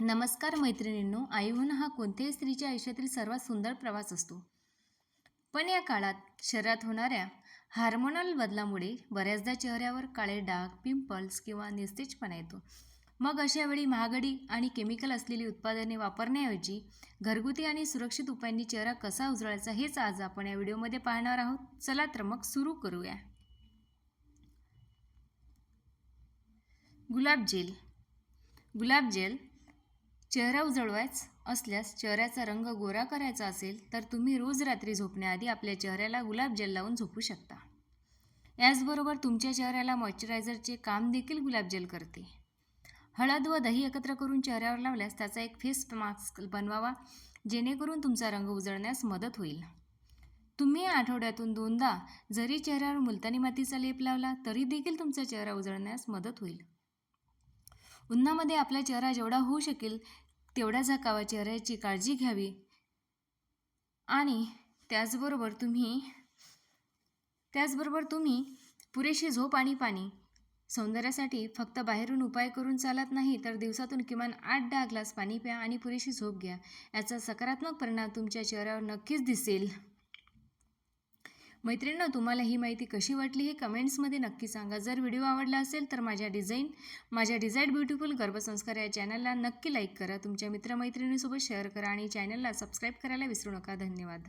नमस्कार मैत्रिणींनो, आई होणं हा कोणत्याही स्त्रीच्या आयुष्यातील सर्वात सुंदर प्रवास असतो. पण या काळात शरीरात होणाऱ्या हार्मोनल बदलामुळे बऱ्याचदा चेहऱ्यावर काळे डाग, पिंपल्स किंवा निस्तेजपणा येतो. मग अशा वेळी महागडी आणि केमिकल असलेली उत्पादने वापरण्याऐवजी घरगुती आणि सुरक्षित उपायांनी चेहरा कसा उजळायचा हेच आज आपण या व्हिडिओमध्ये पाहणार आहोत. चला तर मग सुरू करूया. गुलाब जेल चेहरा उजळवायचा असल्यास, चेहऱ्याचा रंग गोरा करायचा असेल तर तुम्ही रोज रात्री झोपण्याआधी आपल्या चेहऱ्याला गुलाब जेल लावून झोपू शकता. याचबरोबर तुमच्या चेहऱ्याला मॉइश्चरायझरचे काम देखील गुलाब जेल करते. हळद व दही एकत्र करून चेहऱ्यावर लावल्यास त्याचा एक फेस मास्क बनवावा, जेणेकरून तुमचा रंग उजळण्यास मदत होईल. तुम्ही आठवड्यातून 2दा जरी चेहऱ्यावर मुलतानी मातीचा लेप लावला तरी देखील तुमचा चेहरा उजळण्यास मदत होईल. उन्हामध्ये आपला चेहरा जेवढा होऊ शकेल तेवढा झाकावा, चेहऱ्याची काळजी घ्यावी आणि त्याचबरोबर तुम्ही पुरेशी झोप आणि पाणी. सौंदर्यासाठी फक्त बाहेरून उपाय करून चालत नाही, तर दिवसातून किमान 8-10 ग्लास पाणी प्या आणि पुरेशी झोप घ्या. याचा सकारात्मक परिणाम तुमच्या चेहऱ्यावर नक्कीच दिसेल. मैत्रिणींनो, तुम्हाला ही माहिती कशी वाटली हे कमेंट्समध्ये नक्की सांगा. जर व्हिडिओ आवडला असेल तर माझ्या डिझाईन ब्युटिफुल गर्भसंस्कार या चॅनलला नक्की लाईक करा, तुमच्या मित्रमैत्रिणींसोबत शेअर करा आणि चॅनलला सबस्क्राईब करायला विसरू नका. धन्यवाद.